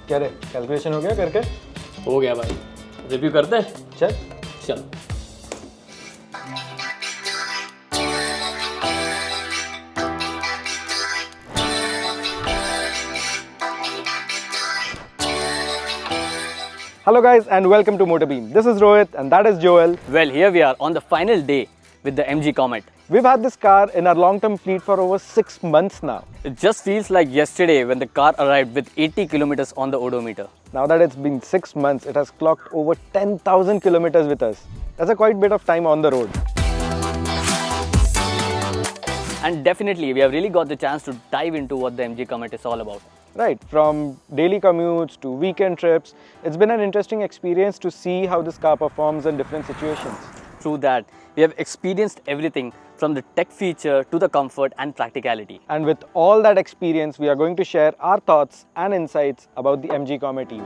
क्या रे कैलकुलेशन हो गया करके? हो गया भाई, रिव्यू करते हैं? चल चल। Hello guys and welcome to MotorBeam. This is Rohit and that is Joel. Well, here we are on the final day with the MG Comet. We've had this car in our long-term fleet for over 6 months now. It just feels like yesterday when the car arrived with 80 kilometers on the odometer. Now that it's been 6 months, it has clocked over 10,000 kilometers with us. That's a quite bit of time on the road. And definitely, we have really got the chance to dive into what the MG Comet is all about. Right, from daily commutes to weekend trips, it's been an interesting experience to see how this car performs in different situations. Through that, we have experienced everything from the tech feature to the comfort and practicality. And with all that experience, we are going to share our thoughts and insights about the MG Comet EV.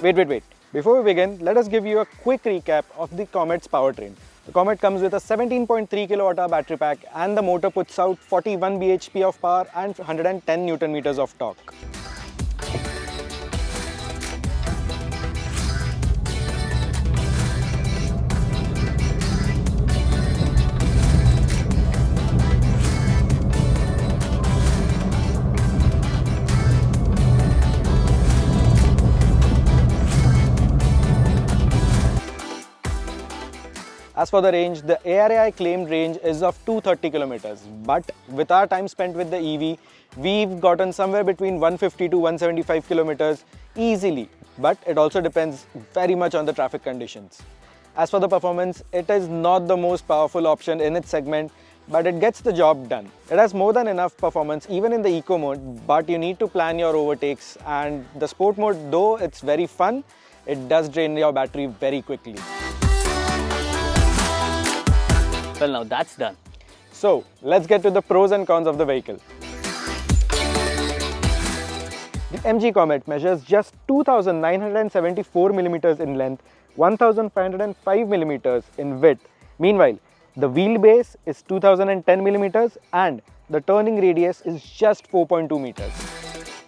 Wait. Before we begin, let us give you a quick recap of the Comet's powertrain. The Comet comes with a 17.3 kWh battery pack and the motor puts out 41 bhp of power and 110 Newton meters of torque. As for the range, the ARAI claimed range is of 230 kilometers, but with our time spent with the EV, we've gotten somewhere between 150 to 175 kilometers easily, but it also depends very much on the traffic conditions. As for the performance, it is not the most powerful option in its segment, but it gets the job done. It has more than enough performance even in the eco mode, but you need to plan your overtakes, and the sport mode, though it's very fun, it does drain your battery very quickly. Well, now that's done. So, let's get to the pros and cons of the vehicle. The MG Comet measures just 2,974 millimeters in length, 1,505 millimeters in width. Meanwhile, the wheelbase is 2,010 millimeters and the turning radius is just 4.2 meters.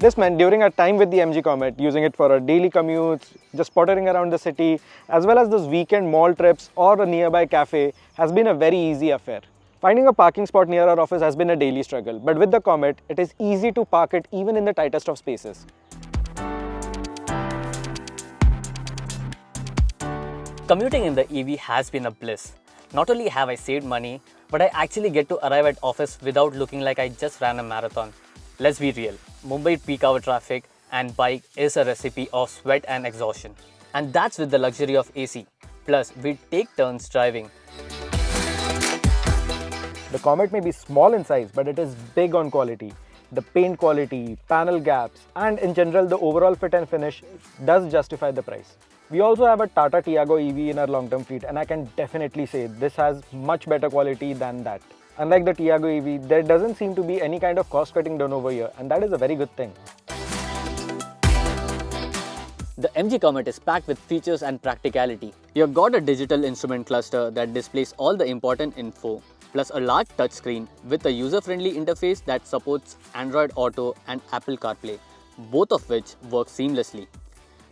This meant during our time with the MG Comet, using it for our daily commutes, just pottering around the city, as well as those weekend mall trips or a nearby cafe, has been a very easy affair. Finding a parking spot near our office has been a daily struggle, but with the Comet, it is easy to park it even in the tightest of spaces. Commuting in the EV has been a bliss. Not only have I saved money, but I actually get to arrive at office without looking like I just ran a marathon. Let's be real, Mumbai peak hour traffic and bike is a recipe of sweat and exhaustion. And that's with the luxury of AC. Plus, we take turns driving. The Comet may be small in size, but it is big on quality. The paint quality, panel gaps, and in general the overall fit and finish does justify the price. We also have a Tata Tiago EV in our long-term fleet, and I can definitely say this has much better quality than that. Unlike the Tiago EV, there doesn't seem to be any kind of cost cutting done over here, and that is a very good thing. The MG Comet is packed with features and practicality. You've got a digital instrument cluster that displays all the important info, plus a large touchscreen with a user-friendly interface that supports Android Auto and Apple CarPlay, both of which work seamlessly.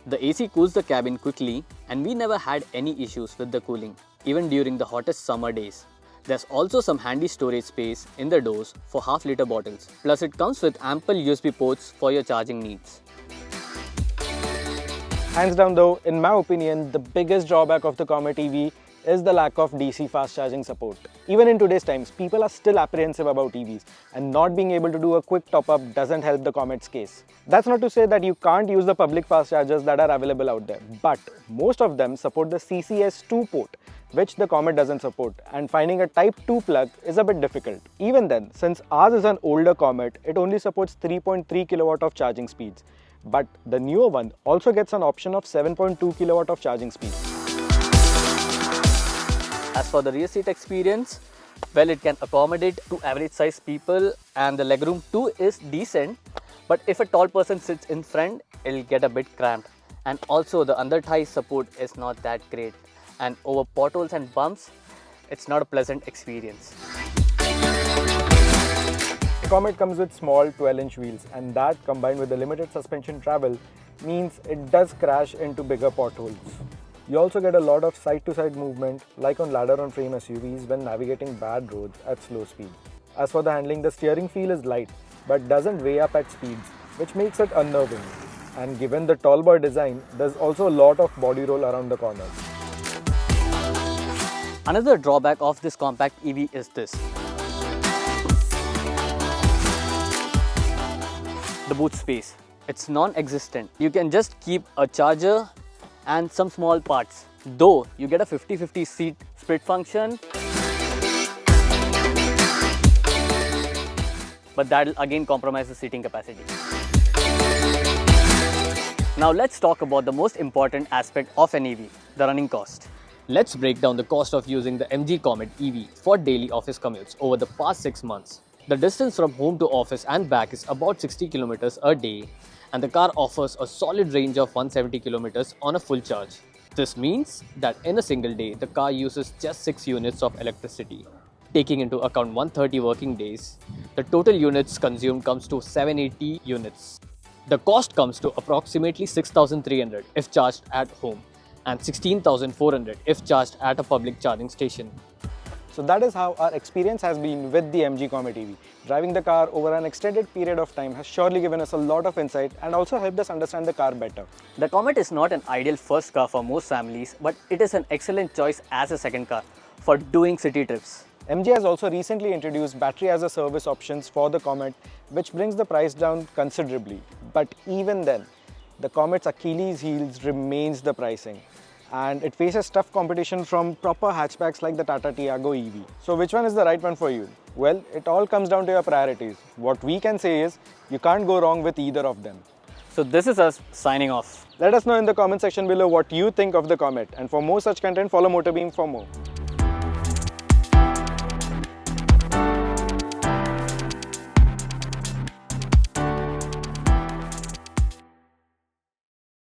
The AC cools the cabin quickly, and we never had any issues with the cooling, even during the hottest summer days. There's also some handy storage space in the doors for half-liter bottles. Plus, it comes with ample USB ports for your charging needs. Hands down though, in my opinion, the biggest drawback of the Comet EV is the lack of DC fast charging support. Even in today's times, people are still apprehensive about EVs, and not being able to do a quick top-up doesn't help the Comet's case. That's not to say that you can't use the public fast chargers that are available out there, but most of them support the CCS2 port, which the Comet doesn't support, and finding a Type 2 plug is a bit difficult. Even then, since ours is an older Comet, it only supports 3.3 kW of charging speeds, but the newer one also gets an option of 7.2 kW of charging speed. As for the rear seat experience, well, it can accommodate two average size people and the legroom too is decent, but if a tall person sits in front, it'll get a bit cramped. And also the under thigh support is not that great, and over potholes and bumps, it's not a pleasant experience. Comet comes with small 12-inch wheels, and that combined with the limited suspension travel means it does crash into bigger potholes. You also get a lot of side-to-side movement like on ladder-on-frame SUVs when navigating bad roads at slow speed. As for the handling, the steering feel is light but doesn't weigh up at speeds, which makes it unnerving. And given the tall boy design, there's also a lot of body roll around the corners. Another drawback of this compact EV is this. The boot space. It's non-existent. You can just keep a charger and some small parts. Though you get a 50-50 seat split function, but that'll again compromise the seating capacity. Now let's talk about the most important aspect of an EV, the running cost. Let's break down the cost of using the MG Comet EV for daily office commutes over the past 6 months. The distance from home to office and back is about 60 kilometers a day, and the car offers a solid range of 170 kilometers on a full charge. This means that in a single day, the car uses just 6 units of electricity. Taking into account 130 working days, the total units consumed comes to 780 units. The cost comes to approximately 6,300 if charged at home and 16,400 if charged at a public charging station. So that is how our experience has been with the MG Comet EV. Driving the car over an extended period of time has surely given us a lot of insight and also helped us understand the car better. The Comet is not an ideal first car for most families, but it is an excellent choice as a second car for doing city trips. MG has also recently introduced battery as a service options for the Comet, which brings the price down considerably. But even then, the Comet's Achilles heels remains the pricing, and it faces tough competition from proper hatchbacks like the Tata Tiago EV. So which one is the right one for you? Well, it all comes down to your priorities. What we can say is, you can't go wrong with either of them. So this is us signing off. Let us know in the comment section below what you think of the Comet, and for more such content, follow MotorBeam for more.